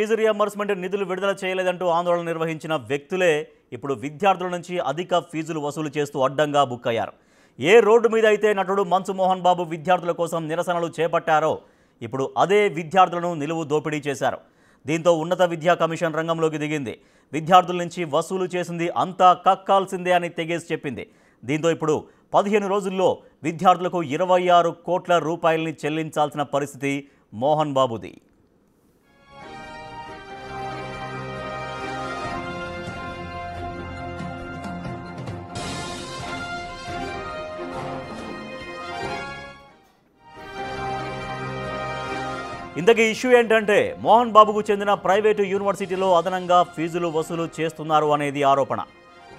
Fee reimbursement నిధులు విడుదల చేయలేదంటూ ఆందోళన నిర్వహించిన వ్యక్తులే ఇప్పుడు విద్యార్థుల నుంచి అధిక ఫీజులు వసూలు చేస్తూ అడ్డంగా బుక్ అయ్యారు. ఏ రోడ్డు మీద అయితే నటుడు మంచు మోహన్ బాబు విద్యార్థుల కోసం నిరసనలు చేపట్టారో ఇప్పుడు అదే విద్యార్థులను నిలువు దోపిడీ చేశారు. దీంతో ఉన్నత విద్యా కమిషన్ రంగంలోకి దిగింది. విద్యార్థుల నుంచి వసూలు చేసింది అంతా కక్కాల్సిందే అని తెగేసి చెప్పింది. దీంతో ఇప్పుడు 15 రోజుల్లో విద్యార్థులకు 26 కోట్ల రూపాయలని చెల్లించాల్సిన పరిస్థితి మోహన్ బాబుది. ఇంతకీ ఇష్యూ ఏంటంటే మోహన్ బాబుకు చెందిన ప్రైవేటు యూనివర్సిటీలో అదనంగా ఫీజులు వసూలు చేస్తున్నారు అనేది ఆరోపణ.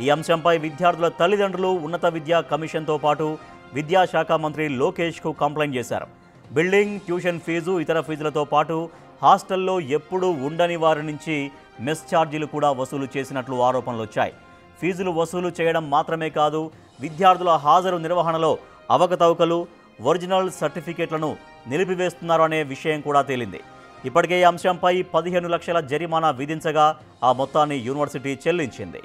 ఈ అంశంపై విద్యార్థుల తల్లిదండ్రులు ఉన్నత విద్యా కమిషన్తో పాటు విద్యాశాఖ మంత్రి లోకేష్కు కంప్లైంట్ చేశారు. బిల్డింగ్, ట్యూషన్ ఫీజు, ఇతర ఫీజులతో పాటు హాస్టల్లో ఎప్పుడూ ఉండని వారి నుంచి మెస్ ఛార్జీలు కూడా వసూలు చేసినట్లు ఆరోపణలు వచ్చాయి. ఫీజులు వసూలు చేయడం మాత్రమే కాదు, విద్యార్థుల హాజరు నిర్వహణలో అవకతవకలు, ఒరిజినల్ సర్టిఫికేట్లను నిలిపివేస్తున్నారు అనే విషయం కూడా తేలింది. ఇప్పటికే ఈ అంశంపై 15 లక్షల జరిమానా విధించగా ఆ మొత్తాన్ని యూనివర్సిటీ చెల్లించింది.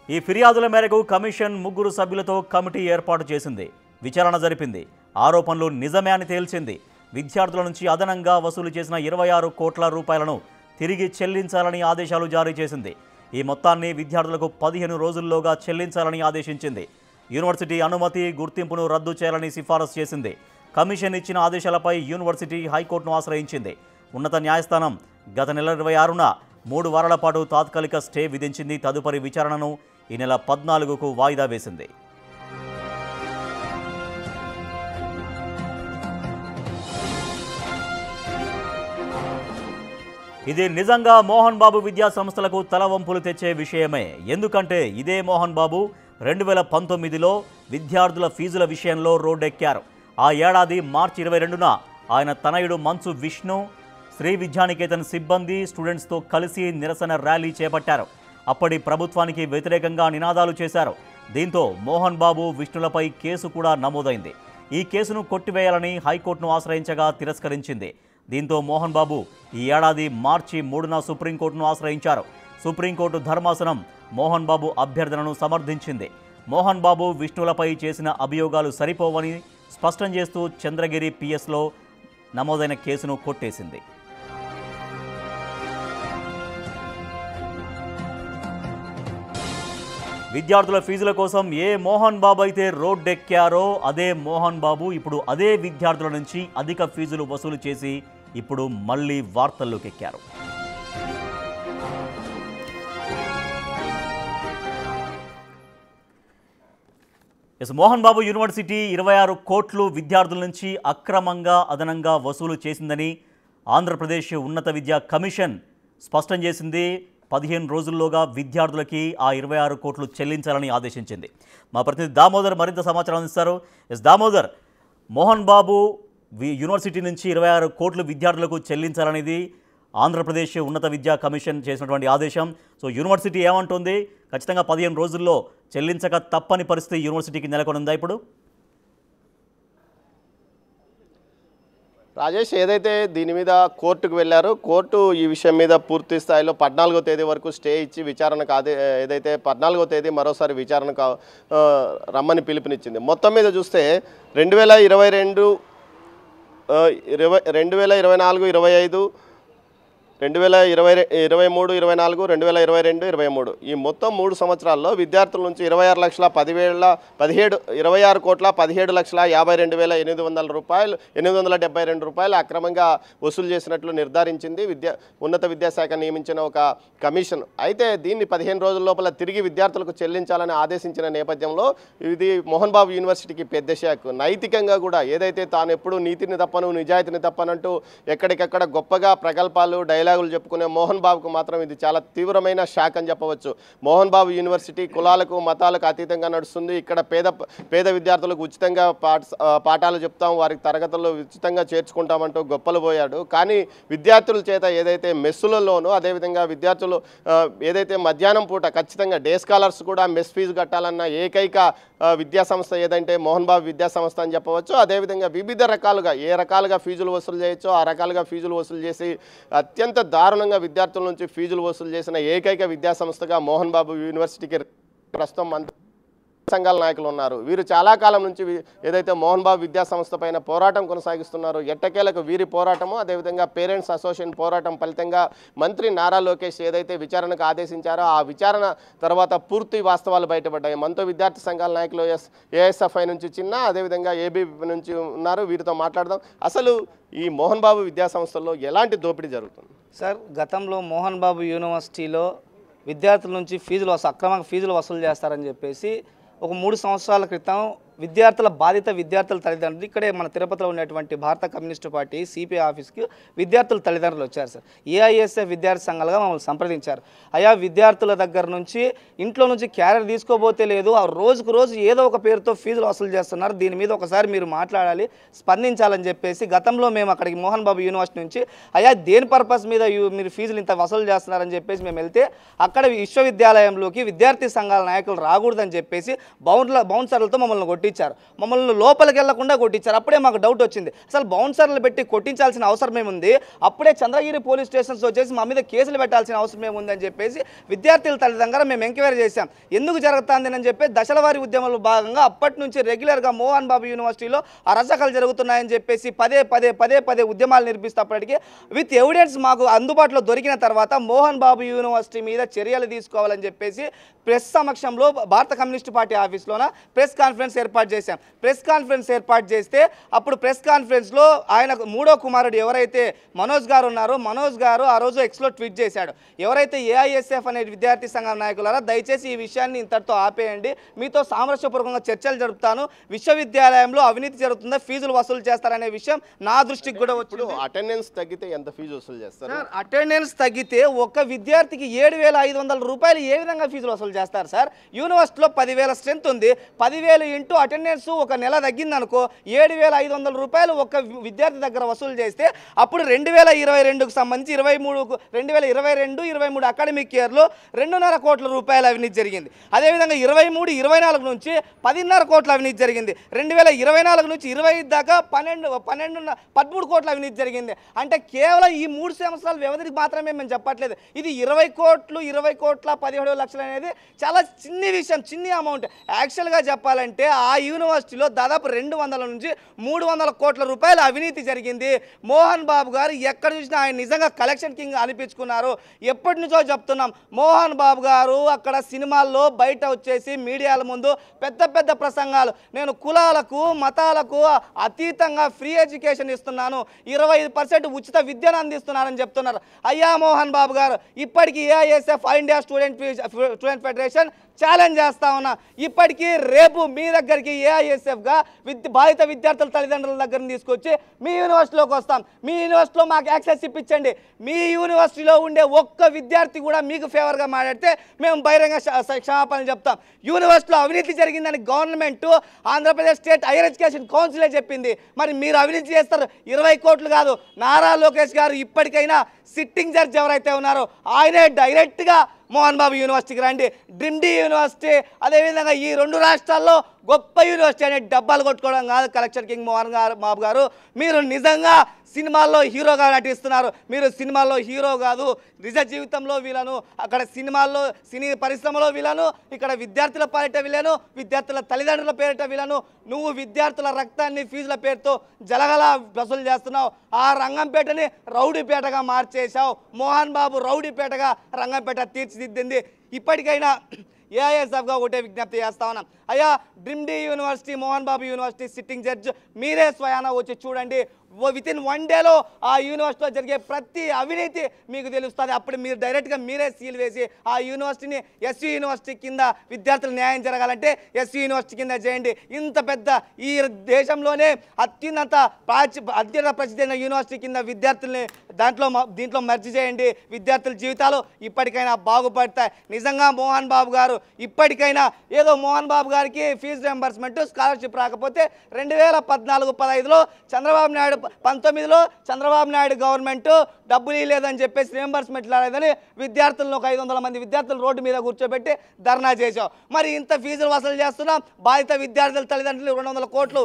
ఈ ఫిర్యాదుల మేరకు కమిషన్ 3 సభ్యులతో కమిటీ ఏర్పాటు చేసింది. విచారణ జరిపింది. ఆరోపణలు నిజమే అని తేల్చింది. విద్యార్థుల నుంచి అదనంగా వసూలు చేసిన 26 కోట్ల రూపాయలను తిరిగి చెల్లించాలని ఆదేశాలు జారీ చేసింది. ఈ మొత్తాన్ని విద్యార్థులకు 15 రోజుల్లోగా చెల్లించాలని ఆదేశించింది. యూనివర్సిటీ అనుమతి, గుర్తింపును రద్దు చేయాలని సిఫారసు చేసింది. కమిషన్ ఇచ్చిన ఆదేశాలపై యూనివర్సిటీ హైకోర్టును ఆశ్రయించింది. ఉన్నత న్యాయస్థానం గత నెల 26న 3 వారాల పాటు తాత్కాలిక స్టే విధించింది. తదుపరి విచారణను ఈ నెల 14కు వాయిదా వేసింది. ఇది నిజంగా మోహన్ బాబు విద్యా సంస్థలకు తలవంపులు తెచ్చే విషయమే. ఎందుకంటే ఇదే మోహన్ బాబు 2019లో విద్యార్థుల ఫీజుల విషయంలో రోడ్డెక్కారు. ఆ ఏడాది మార్చి 22న ఆయన తనయుడు మంచు విష్ణు శ్రీ విద్యానికేతన్ సిబ్బంది స్టూడెంట్స్తో కలిసి నిరసన ర్యాలీ చేపట్టారు. అప్పటి ప్రభుత్వానికి వ్యతిరేకంగా నినాదాలు చేశారు. దీంతో మోహన్ బాబు, విష్ణులపై కేసు కూడా నమోదైంది. ఈ కేసును కొట్టివేయాలని హైకోర్టును ఆశ్రయించగా తిరస్కరించింది. దీంతో మోహన్ బాబు ఈ ఏడాది మార్చి 3న సుప్రీంకోర్టును ఆశ్రయించారు. సుప్రీంకోర్టు ధర్మాసనం మోహన్ బాబు అభ్యర్థనను సమర్థించింది. మోహన్ బాబు, విష్ణులపై చేసిన అభియోగాలు సరిపోవని స్పష్టం చేస్తూ చంద్రగిరి పిఎస్లో నమోదైన కేసును కొట్టేసింది. విద్యార్థుల ఫీజుల కోసం ఏ మోహన్ బాబు అయితే రోడ్డెక్కారో అదే మోహన్ బాబు ఇప్పుడు అదే విద్యార్థుల నుంచి అధిక ఫీజులు వసూలు చేసి ఇప్పుడు మళ్ళీ వార్తల్లోకి ఎక్కారు. మోహన్ బాబు యూనివర్సిటీ 26 కోట్లు విద్యార్థుల నుంచి అక్రమంగా అదనంగా వసూలు చేసిందని ఆంధ్రప్రదేశ్ ఉన్నత విద్యా కమిషన్ స్పష్టం చేసింది. 15 రోజుల్లోగా విద్యార్థులకి ఆ 26 కోట్లు చెల్లించాలని ఆదేశించింది. మా ప్రతినిధి దామోదర్ మరింత సమాచారం అందిస్తారు. దామోదర్, మోహన్ బాబు యూనివర్సిటీ నుంచి 26 కోట్లు విద్యార్థులకు చెల్లించాలనేది ఆంధ్రప్రదేశ్ ఉన్నత విద్యా కమిషన్ చేసినటువంటి ఆదేశం. సో యూనివర్సిటీ ఏమంటుంది? ఖచ్చితంగా 15 రోజుల్లో చెల్లించక తప్పని పరిస్థితి యూనివర్సిటీకి నెలకొనుందా ఇప్పుడు? రాజేష్, ఏదైతే దీని మీద కోర్టుకు వెళ్ళారో కోర్టు ఈ విషయం మీద పూర్తి స్థాయిలో 14వ తేదీ వరకు స్టే ఇచ్చి విచారణకు ఏదైతే 14వ తేదీ మరోసారి విచారణకు రమ్మని పిలుపునిచ్చింది. మొత్తం మీద చూస్తే 2022, 2024, 25, 2023, 24, 2022, 23 ఈ మొత్తం 3 సంవత్సరాల్లో విద్యార్థుల నుంచి 26 కోట్ల 17,52,872 రూపాయలు 872 రూపాయలు అక్రమంగా వసూలు చేసినట్లు నిర్ధారించింది ఉన్నత విద్యాశాఖ నియమించిన ఒక కమిషన్. అయితే దీన్ని 15 రోజుల లోపల తిరిగి విద్యార్థులకు చెల్లించాలని ఆదేశించిన నేపథ్యంలో ఇది మోహన్ బాబు యూనివర్సిటీకి పెద్ద షాక్. నైతికంగా కూడా ఏదైతే తాను ఎప్పుడు నీతిని తప్పను, నిజాయితీని తప్పనంటూ ఎక్కడికక్కడ గొప్పగా ప్రగల్భాలు, డైలాగులు చెప్పుకునే మోహన్ బాబుకు మాత్రం ఇది చాలా తీవ్రమైన షాక్ అని చెప్పవచ్చు. మోహన్ బాబు యూనివర్సిటీ కులాలకు మతాలకు అతీతంగా నడుస్తుంది. ఇక్కడ పేద విద్యార్థులకు ఉచితంగా పాఠాలు చెప్తాం, వారికి తరగతుల్లో ఉచితంగా చేర్చుకుంటామంటూ గొప్పలు పోయాడు. కానీ విద్యార్థుల చేత ఏదైతే మెస్సులలోనూ అదేవిధంగా విద్యార్థులు ఏదైతే మధ్యాహ్నం పూట ఖచ్చితంగా డే స్కాలర్స్ కూడా మెస్ ఫీజు కట్టాలన్న ఏకైక విద్యాసంస్థ ఏదంటే మోహన్ బాబు విద్యాసంస్థ అని చెప్పవచ్చు. అదేవిధంగా వివిధ రకాలుగా ఏ రకాలుగా ఫీజులు వసూలు చేయొచ్చో ఆ రకాలుగా ఫీజులు వసూలు చేసి అత్యంత దారుణంగా విద్యార్థుల నుంచి ఫీజులు వసూలు చేసిన ఏకైక విద్యాసంస్థగా మోహన్ బాబు యూనివర్సిటీకి ప్రస్తుతం సంఘాల నాయకులు ఉన్నారు. వీరు చాలా కాలం నుంచి ఏదైతే మోహన్ బాబు విద్యాసంస్థ పైన పోరాటం కొనసాగిస్తున్నారో ఎట్టకేలకు వీరి పోరాటము అదేవిధంగా పేరెంట్స్ అసోసియేషన్ పోరాటం ఫలితంగా మంత్రి నారా లోకేష్ ఏదైతే విచారణకు ఆదేశించారో ఆ విచారణ తర్వాత పూర్తి వాస్తవాలు బయటపడ్డాయి. మనతో విద్యార్థి సంఘాల నాయకులు ఏఎస్ఎఫ్ఐ నుంచి చిన్న అదేవిధంగా ఏబీపీ నుంచి ఉన్నారు. వీరితో మాట్లాడదాం. అసలు ఈ మోహన్ బాబు విద్యాసంస్థల్లో ఎలాంటి దోపిడీ జరుగుతుంది సార్? గతంలో మోహన్ బాబు యూనివర్సిటీలో విద్యార్థుల నుంచి అక్రమంగా ఫీజులు వసూలు చేస్తారని చెప్పేసి ఒక 3 సంవత్సరాల క్రితం విద్యార్థుల విద్యార్థుల తల్లిదండ్రులు ఇక్కడే మన తిరుపతిలో ఉన్నటువంటి భారత కమ్యూనిస్టు పార్టీ సిపిఐ ఆఫీస్కి విద్యార్థుల తల్లిదండ్రులు వచ్చారు సార్. ఏఐఎస్ఎఫ్ విద్యార్థి సంఘాలుగా మమ్మల్ని సంప్రదించారు. అయా విద్యార్థుల దగ్గర నుంచి ఇంట్లో నుంచి క్యారియర్ తీసుకోబోతే లేదు, ఆ రోజుకు రోజు ఏదో ఒక పేరుతో ఫీజులు వసూలు చేస్తున్నారు, దీని మీద ఒకసారి మీరు మాట్లాడాలి, స్పందించాలని చెప్పేసి గతంలో మేము అక్కడికి మోహన్ బాబు యూనివర్సిటీ నుంచి అయా దేని పర్పస్ మీద మీరు ఫీజులు ఇంత వసూలు చేస్తున్నారని చెప్పేసి మేము వెళ్తే అక్కడ విశ్వవిద్యాలయంలోకి విద్యార్థి సంఘాల నాయకులు రాకూడదని చెప్పేసి బౌన్సర్లతో మమ్మల్ని కొట్టించారు. మమ్మల్ని లోపలికి వెళ్లకుండా కొట్టించారు. అప్పుడే మాకు డౌట్ వచ్చింది, అసలు బౌన్సర్లు పెట్టి కొట్టించాల్సిన అవసరం ఏముంది, అప్పుడే చంద్రగిరి పోలీస్ స్టేషన్స్ వచ్చేసి మా మీద కేసులు పెట్టాల్సిన అవసరం ఏముంది అని చెప్పేసి విద్యార్థుల తల్లిదండ్రులు మేము ఎంక్వైరీ చేశాం. ఎందుకు జరుగుతుందని చెప్పి దశల వారీ ఉద్యమంలో భాగంగా అప్పటి నుంచి రెగ్యులర్గా మోహన్ బాబు యూనివర్సిటీలో అరాచకాలు జరుగుతున్నాయని చెప్పేసి పదే ఉద్యమాలు నిర్మిస్తప్పటికీ విత్ ఎవిడెన్స్ మాకు అందుబాటులో దొరికిన తర్వాత మోహన్ బాబు యూనివర్సిటీ మీద చర్యలు తీసుకోవాలని చెప్పేసి ప్రెస్ సమక్షంలో భారత కమ్యూనిస్ట్ పార్టీ ఆఫీస్లోన ప్రెస్ కాన్ఫరెన్స్ ఏర్పాటు చేశాం. ప్రెస్ కాన్ఫరెన్స్ ఏర్పాటు చేస్తే అప్పుడు ప్రెస్ కాన్ఫరెన్స్లో ఆయన 3వ కుమారుడు ఎవరైతే మనోజ్ గారు ఉన్నారో మనోజ్ గారు ఆ రోజు ఎక్స్లో ట్వీట్ చేశాడు, ఎవరైతే ఏఐఎస్ఎఫ్ అనే విద్యార్థి సంఘం నాయకులారా దయచేసి ఈ విషయాన్ని ఇంతటితో ఆపేయండి, మీతో సామరస్యపూర్వకంగా చర్చలు జరుపుతాను, విశ్వవిద్యాలయంలో అవినీతి జరుగుతుందా, ఫీజులు వసూలు చేస్తారనే విషయం నా దృష్టికి కూడా వచ్చింది. అటెండెన్స్ తగ్గితే ఎంత ఫీజు వసూలు చేస్తారు? అటెండెన్స్ తగ్గితే ఒక విద్యార్థికి 7,500 రూపాయలు ఏ విధంగా ఫీజులు వసూలు చేస్తారు సార్? యూనివర్సిటీలో 10,000 స్ట్రెంత్ ఉంది, 10,000 ఇంటూ అటెండెన్స్ ఒక నెల తగ్గిందనుకో 7,500 రూపాయలు ఒక విద్యార్థి దగ్గర వసూలు చేస్తే అప్పుడు 2022కు సంబంధించి 2022-23 అకాడమిక్ ఇయర్లో 2.5 కోట్ల రూపాయల అవినీతి జరిగింది. అదేవిధంగా 23-24 నుంచి 10.5 కోట్ల అవినీతి జరిగింది. 2024 నుంచి 25 దాకా 13 కోట్ల అవినీతి జరిగింది. అంటే కేవలం ఈ 3 సంవత్సరాల వ్యవధికి మాత్రమే మేము చెప్పట్లేదు, ఇది 20 కోట్ల 17 లక్షలు అనేది చాలా చిన్ని విషయం, చిన్ని అమౌంట్. యాక్చువల్గా చెప్పాలంటే ఆ యూనివర్సిటీలో దాదాపు 200 నుంచి 300 కోట్ల రూపాయల అవినీతి జరిగింది. మోహన్ బాబు గారు ఎక్కడ చూసినా ఆయన నిజంగా కలెక్షన్ కింగ్ అనిపించుకున్నారు. ఎప్పటి నుంచో చెప్తున్నాం, మోహన్ బాబు గారు అక్కడ సినిమాల్లో బయట వచ్చేసి మీడియాల ముందు పెద్ద ప్రసంగాలు, నేను కులాలకు మతాలకు అతీతంగా ఫ్రీ ఎడ్యుకేషన్ ఇస్తున్నాను, 25% ఉచిత విద్యను అందిస్తున్నానని చెప్తున్నారు. అయ్యా మోహన్ బాబు గారు, ఇప్పటికీ AISF India student federation challenge చేస్తా ఉన్నా, ఇప్పటికీ రేపు మీ దగ్గరికి ఏఐఎస్ఎఫ్గా బాధిత విద్యార్థుల తల్లిదండ్రుల దగ్గర తీసుకొచ్చి మీ యూనివర్సిటీలోకి వస్తాం, మీ యూనివర్సిటీలో మాకు యాక్సెస్ ఇప్పించండి, మీ యూనివర్సిటీలో ఉండే ఒక్క విద్యార్థి కూడా మీకు ఫేవర్గా మాట్లాడితే మేము బహిరంగ క్షమాపణలు చెప్తాం. యూనివర్సిటీలో అవినీతి జరిగిందని government Andhra Pradesh state higher education కౌన్సిలే చెప్పింది, మరి మీరు అవినీతి చేస్తారు. 20 కోట్లు కాదు, నారా లోకేష్ గారు ఇప్పటికైనా సిట్టింగ్ జడ్జి ఎవరైతే ఉన్నారో ఆయనే డైరెక్ట్గా మోహన్ బాబు యూనివర్సిటీకి రండి. డ్రీమ్డీ యూనివర్సిటీ అదేవిధంగా ఈ 2 రాష్ట్రాల్లో గొప్ప యూనివర్సిటీ అనే డబ్బాలు కొట్టుకోవడం కాదు కలెక్షన్ కింగ్ మోహన్ బాబు గారు, మీరు నిజంగా సినిమాల్లో హీరోగా నటిస్తున్నారు. మీరు సినిమాల్లో హీరో కాదు, నిజ జీవితంలో వీళ్ళను, అక్కడ సినిమాల్లో సినీ పరిశ్రమలో వీళ్ళను, ఇక్కడ విద్యార్థుల పేరిట వీళ్ళను, విద్యార్థుల తల్లిదండ్రుల పేరిట వీళ్ళను, నువ్వు విద్యార్థుల రక్తాన్ని ఫీజుల పేరుతో జలగల వసూలు చేస్తున్నావు. ఆ రంగంపేటని రౌడీపేటగా మార్చేశావు. మోహన్ బాబు రౌడీపేటగా రంగంపేట తీర్చిదిద్దింది. ఇప్పటికైనా ఏఐఎస్ఎఫ్గా ఒకటే విజ్ఞప్తి చేస్తా ఉన్నాం, అయ్యా డ్రీమ్డీ university Mohan Babu university sitting judge మీరే స్వయానా వచ్చి చూడండి. వితిన్ 1 డేలో ఆ యూనివర్సిటీలో జరిగే ప్రతి అవినీతి మీకు తెలుస్తుంది. అప్పుడు మీరు డైరెక్ట్గా మీరే సీల్ వేసి ఆ యూనివర్సిటీని ఎస్యూ యూనివర్సిటీ కింద విద్యార్థులు న్యాయం జరగాలంటే ఎస్యూ యూనివర్సిటీ కింద చేయండి. ఇంత పెద్ద ఈ దేశంలోనే అత్యున్నత ప్రసిద్ధి అయిన యూనివర్సిటీ కింద విద్యార్థుల్ని దీంట్లో మర్చి చేయండి, విద్యార్థుల జీవితాలు ఇప్పటికైనా బాగుపడతాయి. నిజంగా మోహన్ బాబు గారు ఇప్పటికైనా ఏదో మోహన్ బాబు గారికి ఫీజు రియంబర్స్మెంట్ స్కాలర్షిప్ రాకపోతే 2014-15లో చంద్రబాబు నాయుడు 19లో చంద్రబాబు నాయుడు గవర్నమెంట్ డబ్బులు ఇవ్వలేదని చెప్పేసి రియంబర్స్మెంట్ రాలేదని విద్యార్థులను ఒక 500 మంది విద్యార్థులు రోడ్డు మీద కూర్చోబెట్టి ధర్నా చేశాం. మరి ఇంత ఫీజులు వసూలు చేస్తున్నాం, బాధిత విద్యార్థుల తల్లిదండ్రులు 200 కోట్లు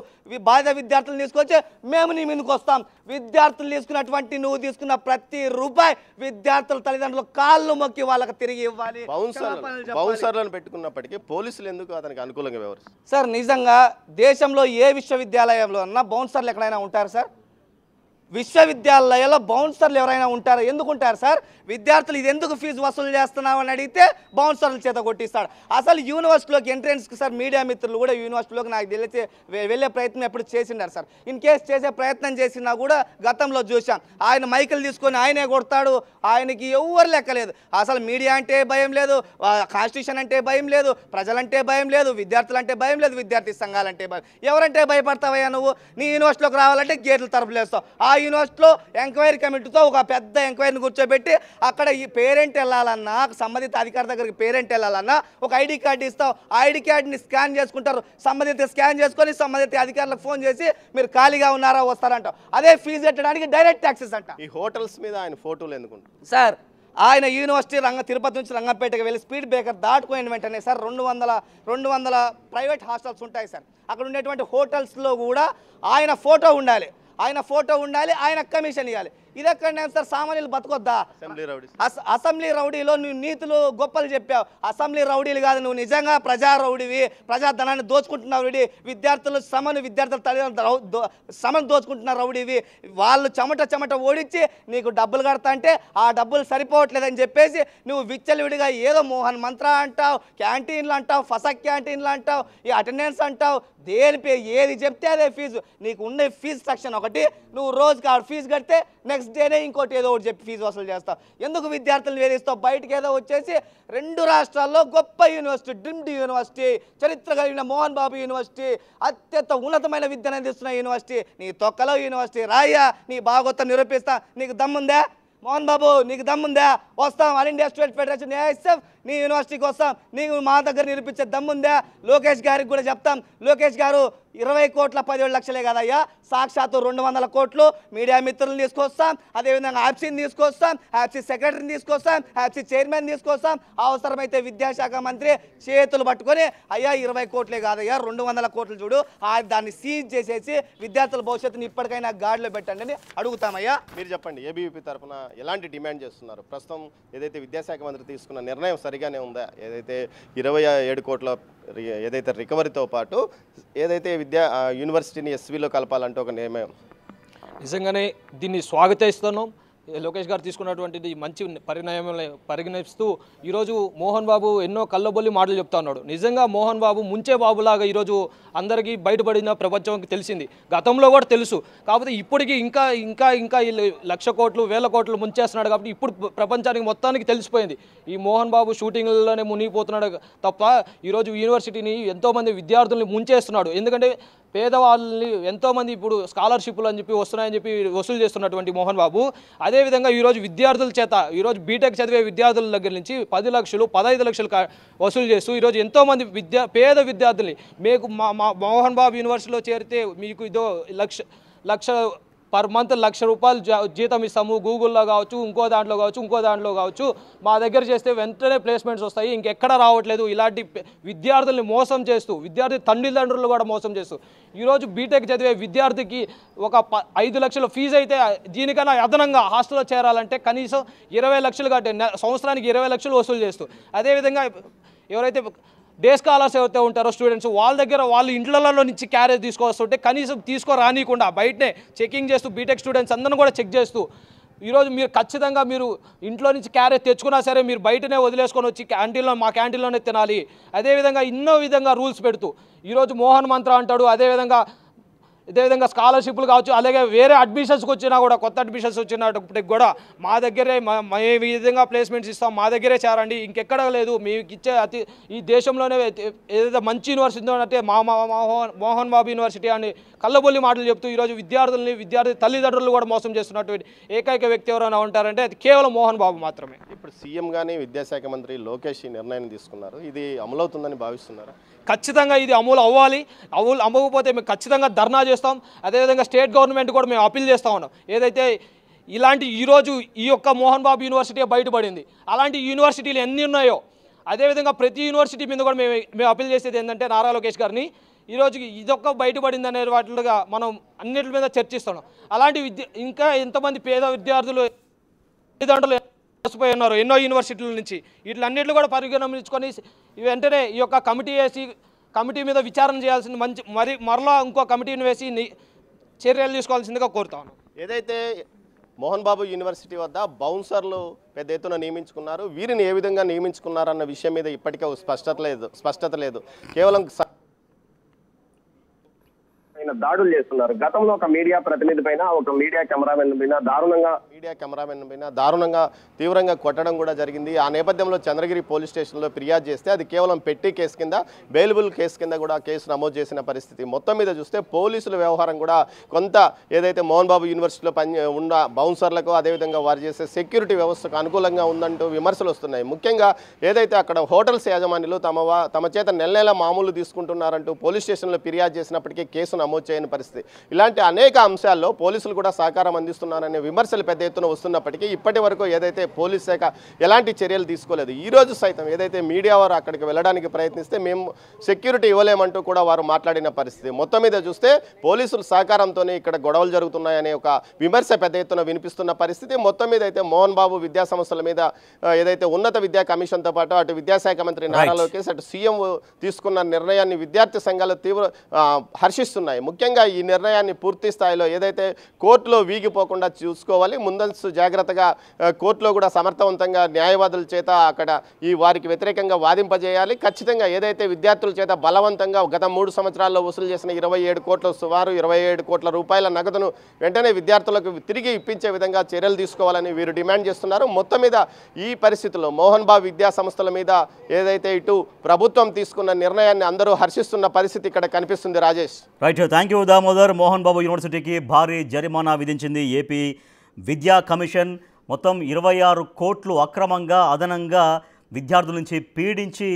బాధిత విద్యార్థులు తీసుకొచ్చి మేము నీ ముందుకు వస్తాం. విద్యార్థులు తీసుకున్నటువంటి నువ్వు తీసుకున్న ప్రతి రూపాయి విద్యార్థుల తల్లిదండ్రులు కాళ్ళు మొక్కి వాళ్ళకి తిరిగి ఇవ్వాలి. బౌన్సర్లను పెట్టుకున్నప్పటికీ పోలీసులు ఎందుకు అతనికి అనుకూలంగా వ్యవహరిస్తారు? సార్ నిజంగా దేశంలో ఏ విశ్వవిద్యాలయంలో అన్నా బౌన్సర్లు ఎక్కడైనా ఉంటారు సార్? విశ్వవిద్యాలయాల్లో బౌన్సర్లు ఎవరైనా ఉంటారు? ఎందుకు ఉంటారు సార్? విద్యార్థులు ఇది ఎందుకు ఫీజు వసూలు చేస్తున్నావు అని అడిగితే బౌన్సర్ల చేత కొట్టిస్తాడు. అసలు యూనివర్సిటీలోకి ఎంట్రెన్స్కి సార్ మీడియా మిత్రులు కూడా యూనివర్సిటీలోకి నాకు తెలిసి వెళ్ళే ప్రయత్నం ఎప్పుడు చేసిండారు సార్. ఇన్ కేసు చేసే ప్రయత్నం చేసినా కూడా గతంలో చూసాం. ఆయన మైకులు తీసుకొని ఆయనే కొడతాడు, ఆయనకి ఎవరు లెక్కలేదు. అసలు మీడియా అంటే భయం లేదు, కాన్స్టిట్యూషన్ అంటే భయం లేదు, ప్రజలంటే భయం లేదు, విద్యార్థులు అంటే భయం లేదు, విద్యార్థి సంఘాలంటే భయం. ఎవరంటే భయపడతావయ్యా నువ్వు? నీ యూనివర్సిటీలోకి రావాలంటే గేట్లు తరపులేస్తావు. ఆ యూనివర్సిటీలో ఎంక్వైరీ కమిటీతో ఒక పెద్ద ఎంక్వైరీని కూర్చోబెట్టి అక్కడ ఈ పేరెంట్ వెళ్ళాలన్నా, సంబంధిత అధికారి దగ్గరికి పేరెంట్ వెళ్ళాలన్నా ఒక ఐడి కార్డు ఇస్తావు. ఆ ఐడి కార్డుని స్కాన్ చేసుకుంటారు. సంబంధిత స్కాన్ చేసుకొని సంబంధిత అధికారులకు ఫోన్ చేసి మీరు ఖాళీగా ఉన్నారా వస్తారంటావు. అదే ఫీజు కట్టడానికి డైరెక్ట్ ట్యాక్సెస్ అంట. ఈ హోటల్స్ మీద ఆయన ఫోటోలు ఎందుకుంటారు సార్? ఆయన యూనివర్సిటీ తిరుపతి నుంచి రంగంపేటకి వెళ్ళి స్పీడ్ బ్రేకర్ దాటుకునే వెంటనే సార్ 200 ప్రైవేట్ హాస్టల్స్ ఉంటాయి సార్. అక్కడ ఉండేటువంటి హోటల్స్లో కూడా ఆయన ఫోటో ఉండాలి, ఆయన కమిషన్ ఇవ్వాలి. ఇది ఎక్కడ సార్? సామాన్యులు బతకొద్దా? అసెంబ్లీ రౌడీలో నువ్వు నీతులు గొప్పలు చెప్పావు. అసెంబ్లీ రౌడీలు కాదు, నువ్వు నిజంగా ప్రజా రౌడీవి. ప్రజాధనాన్ని దోచుకుంటున్నావు రౌడీ. విద్యార్థుల తల్లిదండ్రులు సమను దోచుకుంటున్న రౌడీవి. వాళ్ళు చెమట ఓడించి నీకు డబ్బులు కడతా అంటే ఆ డబ్బులు సరిపోవట్లేదని చెప్పేసి నువ్వు విచ్చలవిడిగా ఏదో మోహన్ మంత్ర అంటావు, క్యాంటీన్లు అంటావు, ఫసక్ క్యాంటీన్లు అంటావు, ఈ అటెండెన్స్ అంటావు. దేనిపై ఏది చెప్తే అదే ఫీజు. నీకు ఉండే ఫీజు సెక్షన్ ఒకటి, నువ్వు రోజుకి ఆ ఫీజు కడితే నెక్స్ట్ డేనే ఇంకోటి ఏదో ఒకటి చెప్పి ఫీజు వసూలు చేస్తావు. ఎందుకు విద్యార్థులను వేధిస్తావు? బయటకు ఏదో వచ్చేసి 2 రాష్ట్రాల్లో గొప్ప యూనివర్సిటీ, డ్రీమ్డ్ యూనివర్సిటీ, చరిత్ర కలిగిన మోహన్ బాబు యూనివర్సిటీ, అత్యంత ఉన్నతమైన విద్యను అందిస్తున్న యూనివర్సిటీ, నీ తొక్కలో యూనివర్సిటీ రాయ్యా, నీ భాగవతం నిరూపిస్తా. నీకు దమ్ముందా మోహన్ బాబు? నీకు దమ్ముందా? వస్తాం, all India student federation ASF నీ యూనివర్సిటీకి వస్తాం. నీకు మా దగ్గర నిరూపించే దమ్ముందా? లోకేష్ గారికి కూడా చెప్తాం. లోకేష్ గారు 20 కోట్ల 17 లక్షలే కదయ్యా, సాక్షాత్తు 200 కోట్లు మీడియా మిత్రులను తీసుకొస్తాం, అదేవిధంగా యాప్సీని తీసుకొస్తాం, యాప్సీ సెక్రటరీని తీసుకొస్తాం, యాప్సీ చైర్మన్ తీసుకొస్తాం. అవసరమైతే విద్యాశాఖ మంత్రి చేతులు పట్టుకొని అయ్యా 20 కోట్లే కాదయ్యా 200 కోట్లు చూడు, దాన్ని సీజ్ చేసేసి విద్యార్థుల భవిష్యత్తుని ఇప్పటికైనా గాడిలో పెట్టండి అని అడుగుతామయ్యా. మీరు చెప్పండి, ఏబీవీపీ తరఫున ఎలాంటి డిమాండ్ చేస్తున్నారు? ప్రస్తుతం ఏదైతే విద్యాశాఖ మంత్రి తీసుకున్న నిర్ణయం సరిగానే ఉందా? ఏదైతే 27 కోట్ల ఏదైతే రికవరీతో పాటు ఏదైతే యూనివర్సిటీని ఎస్వీలో కలపాలంటే ఒక నిర్ణయం, నిజంగానే దీన్ని స్వాగతిస్తున్నాం. లోకేష్ గారు తీసుకున్నటువంటిది మంచి పరిగణిస్తూ ఈరోజు మోహన్ బాబు ఎన్నో కళ్ళబొల్లి మాటలు చెప్తా ఉన్నాడు. నిజంగా మోహన్ బాబు ముంచే బాబులాగా ఈరోజు అందరికీ బయటపడిన ప్రపంచానికి తెలిసింది, గతంలో కూడా తెలుసు. కాకపోతే ఇప్పటికీ ఇంకా ఇంకా ఇంకా 1,00,000 కోట్లు 1,000 కోట్లు ముంచేస్తున్నాడు. కాబట్టి ఇప్పుడు ప్రపంచానికి మొత్తానికి తెలిసిపోయింది ఈ మోహన్ బాబు షూటింగ్లోనే మునిగిపోతున్నాడు తప్ప ఈరోజు యూనివర్సిటీని ఎంతోమంది విద్యార్థుల్ని ముంచేస్తున్నాడు. ఎందుకంటే పేదవాళ్ళని ఎంతోమంది ఇప్పుడు స్కాలర్షిప్లు అని చెప్పి వస్తున్నాయని చెప్పి వసూలు చేస్తున్నటువంటి మోహన్ బాబు అదేవిధంగా ఈరోజు విద్యార్థుల చేత ఈరోజు బీటెక్ చదివే విద్యార్థుల దగ్గర నుంచి 10 లక్షలు 15 లక్షలు వసూలు చేస్తూ ఈరోజు ఎంతోమంది పేద విద్యార్థుల్ని మీకు మోహన్ బాబు యూనివర్సిటీలో చేరితే మీకు ఇదో లక్ష పర్ మంత్ 1,00,000 రూపాయలు జీతం ఇస్తాము, గూగుల్లో కావచ్చు, ఇంకో దాంట్లో కావచ్చు, మా దగ్గర చేస్తే వెంటనే ప్లేస్మెంట్స్ వస్తాయి, ఇంకెక్కడ రావట్లేదు. ఇలాంటి విద్యార్థుల్ని మోసం చేస్తూ విద్యార్థి తల్లిదండ్రులు కూడా మోసం చేస్తూ ఈరోజు బీటెక్ చదివే విద్యార్థికి ఒక 5 లక్షల ఫీజు అయితే దీనికన్నా అదనంగా హాస్టల్లో చేరాలంటే కనీసం 20 లక్షలు కట్టే సంవత్సరానికి 20 లక్షలు వసూలు చేస్తూ అదేవిధంగా ఎవరైతే డే స్కాలర్స్ ఎవరైతే ఉంటారో స్టూడెంట్స్ వాళ్ళ దగ్గర వాళ్ళు ఇంట్లలో నుంచి క్యారేజ్ తీసుకొస్తుంటే కనీసం తీసుకురానియకుండా బయటనే చెకింగ్ చేస్తూ బీటెక్ స్టూడెంట్స్ అందరిని కూడా చెక్ చేస్తూ ఈరోజు మీరు ఖచ్చితంగా మీరు ఇంట్లో నుంచి క్యారేజ్ తెచ్చుకున్నా సరే మీరు బయటనే వదిలేసుకొని వచ్చి మా క్యాంటీన్లోనే తినాలి. అదేవిధంగా ఎన్నో విధంగా రూల్స్ పెడుతూ ఈరోజు మోహన్ మంత్ర అంటాడు. అదేవిధంగా అదేవిధంగా స్కాలర్షిప్లు కావచ్చు, అలాగే వేరే అడ్మిషన్స్కి వచ్చినా కూడా, కొత్త అడ్మిషన్స్ వచ్చినప్పటికి కూడా మా దగ్గరే ఏ విధంగా ప్లేస్మెంట్స్ ఇస్తాం, మా దగ్గరే చేరండి, ఇంకెక్కడ లేదు, మీకు ఇచ్చే ఈ దేశంలోనే ఏదైతే మంచి యూనివర్సిటీ అంటే మోహన్ బాబు యూనివర్సిటీ అని కళ్ళబొల్లి మాటలు చెప్తూ ఈరోజు విద్యార్థి తల్లిదండ్రులు కూడా మోసం చేస్తున్నటువంటి ఏకైక వ్యక్తి ఎవరైనా ఉంటారంటే అది కేవలం మోహన్ బాబు మాత్రమే. ఇప్పుడు సీఎం కానీ విద్యాశాఖ మంత్రి లోకేష్ ఈ నిర్ణయం తీసుకున్నారు, ఇది అమలవుతుందని భావిస్తున్నారు? ఖచ్చితంగా ఇది అమలు అవ్వకపోతే మేము ఖచ్చితంగా ధర్నా చేస్తాం. అదేవిధంగా స్టేట్ గవర్నమెంట్ కూడా మేము అప్పీల్ చేస్తూ ఉన్నాం. ఏదైతే ఇలాంటి ఈరోజు ఈ యొక్క మోహన్ బాబు యూనివర్సిటీ బయటపడింది, అలాంటి యూనివర్సిటీలు ఎన్ని ఉన్నాయో అదేవిధంగా ప్రతి యూనివర్సిటీ మీద కూడా మేము అప్పీల్ చేసేది ఏంటంటే నారా లోకేష్ గారిని, ఈరోజు ఇదొక్క బయటపడింది అనే వాటిగా మనం అన్నిటి మీద చర్చిస్తున్నాం. అలాంటి ఇంకా ఎంతమంది పేద విద్యార్థులు తల్లిదండ్రులు మోసపోయి ఉన్నారు ఎన్నో యూనివర్సిటీల నుంచి, వీటిలన్నింటిలో కూడా పరిగణించుకొని వెంటనే ఈ యొక్క కమిటీ మీద విచారణ చేయాల్సింది, మరలా ఇంకో కమిటీని వేసి చర్యలు తీసుకోవాల్సిందిగా కోరుతాను. ఏదైతే మోహన్ బాబు యూనివర్సిటీ వద్ద బౌన్సర్లు పెద్ద ఎత్తున నియమించుకున్నారు, వీరిని ఏ విధంగా నియమించుకున్నారన్న విషయం మీద ఇప్పటికే స్పష్టత లేదు. కేవలం దాడులు చేస్తున్నారు. గతంలో ఒక మీడియా ప్రతినిధి పైన, ఒక మీడియా కెమెరామెన్ పైన దారుణంగా తీవ్రంగా కొట్టడం కూడా జరిగింది. ఆ నేపథ్యంలో చంద్రగిరి పోలీస్ స్టేషన్లో ఫిర్యాదు చేస్తే అది కేవలం పెట్టి కేసు కింద, బెయిలబుల్ కేసు కింద కూడా కేసు నమోదు చేసిన పరిస్థితి. మొత్తం మీద చూస్తే పోలీసుల వ్యవహారం కూడా కొంత ఏదైతే మోహన్ బాబు యూనివర్సిటీలో ఉన్న బౌన్సర్లకు, అదేవిధంగా వారు చేసే సెక్యూరిటీ వ్యవస్థకు అనుకూలంగా ఉందంటూ విమర్శలు వస్తున్నాయి. ముఖ్యంగా ఏదైతే అక్కడ హోటల్స్ యాజమాన్యులు తమ చేత నెల మామూలు తీసుకుంటున్నారంటూ పోలీస్ స్టేషన్లో ఫిర్యాదు చేసినప్పటికీ కేసు నమోదు చేయని పరిస్థితి. ఇలాంటి అనేక అంశాల్లో పోలీసులు కూడా సహకారం అందిస్తున్నారనే విమర్శలు పెద్ద ఎత్తున వస్తున్నప్పటికీ ఇప్పటి వరకు ఏదైతే పోలీస్ శాఖ ఎలాంటి చర్యలు తీసుకోలేదు. ఈ రోజు సైతం ఏదైతే మీడియా వారు అక్కడికి వెళ్ళడానికి ప్రయత్నిస్తే మేము సెక్యూరిటీ ఇవ్వలేమంటూ కూడా వారు మాట్లాడిన పరిస్థితి. మొత్తం మీద చూస్తే పోలీసుల సహకారంతోనే ఇక్కడ గొడవలు జరుగుతున్నాయనే ఒక విమర్శ పెద్ద ఎత్తున వినిపిస్తున్న పరిస్థితి. మొత్తం మీద అయితే మోహన్ బాబు విద్యా సంస్థల మీద ఏదైతే ఉన్నత విద్యా కమిషన్తో పాటు అటు విద్యాశాఖ మంత్రి నారా లోకేష్, అటు సీఎం తీసుకున్న నిర్ణయాన్ని విద్యార్థి సంఘాలు హర్షిస్తున్నాయి. ముఖ్యంగా ఈ నిర్ణయాన్ని పూర్తి స్థాయిలో ఏదైతే కోర్టులో వీగిపోకుండా చూసుకోవాలి, ముందస్తు జాగ్రత్తగా కోర్టులో కూడా సమర్థవంతంగా న్యాయవాదుల చేత అక్కడ వారికి వ్యతిరేకంగా వాదింపజేయాలి. ఖచ్చితంగా ఏదైతే విద్యార్థుల చేత బలవంతంగా గత 3 సంవత్సరాల్లో వసూలు చేసిన 27 కోట్ల సుమారు 27 కోట్ల రూపాయల నగదును వెంటనే విద్యార్థులకు తిరిగి ఇప్పించే విధంగా చర్యలు తీసుకోవాలని వీరు డిమాండ్ చేస్తున్నారు. మొత్తం మీద ఈ పరిస్థితుల్లో మోహన్ బాబు విద్యా సంస్థల మీద ఏదైతే ఇటు ప్రభుత్వం తీసుకున్న నిర్ణయాన్ని అందరూ హర్షిస్తున్న పరిస్థితి ఇక్కడ కనిపిస్తుంది. Rajesh. Right, thank you Damodar. Mohan Babu యూనివర్సిటీకి భారీ జరిమానా విధించింది ఏపీ విద్యా కమిషన్. మొత్తం 26 కోట్లు అక్రమంగా అదనంగా విద్యార్థుల నుంచి పీడించి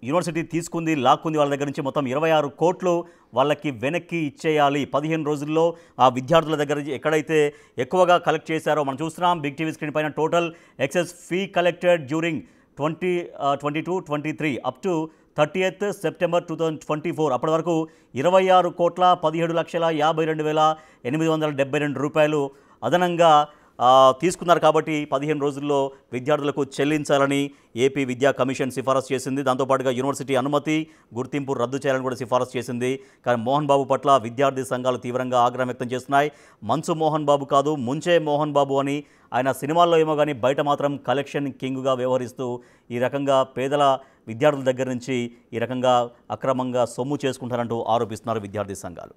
యూనివర్సిటీ తీసుకుంది, లాక్కుంది. వాళ్ళ దగ్గర నుంచి మొత్తం 26 కోట్లు వాళ్ళకి వెనక్కి ఇచ్చేయాలి. 15 రోజుల్లో ఆ విద్యార్థుల దగ్గర ఎక్కడైతే ఎక్కువగా కలెక్ట్ చేశారో మనం చూస్తున్నాం బిగ్ టీవీ స్క్రీన్ పైన. Total excess fee collected during 2022-23 up to 30th September 2024 అప్పటి వరకు 26,17,52,872 రూపాయలు అదనంగా తీసుకున్నారు. కాబట్టి 15 రోజుల్లో విద్యార్థులకు చెల్లించాలని ఏపీ విద్యా కమిషన్ సిఫారసు చేసింది. దాంతోపాటుగా యూనివర్సిటీ అనుమతి గుర్తింపు రద్దు చేయాలని కూడా సిఫారసు చేసింది. కానీ మోహన్ బాబు పట్ల విద్యార్థి సంఘాలు తీవ్రంగా ఆగ్రహం వ్యక్తం చేస్తున్నాయి. మంచు మోహన్ బాబు కాదు, ముంచే మోహన్ బాబు అని. ఆయన సినిమాల్లో ఏమో కానీ బయట మాత్రం కలెక్షన్ కింగ్గా వ్యవహరిస్తూ ఈ రకంగా పేదల విద్యార్థుల దగ్గర నుంచి ఈ రకంగా అక్రమంగా సొమ్ము చేసుకుంటారంటూ ఆరోపిస్తున్నారు విద్యార్థి సంఘాలు.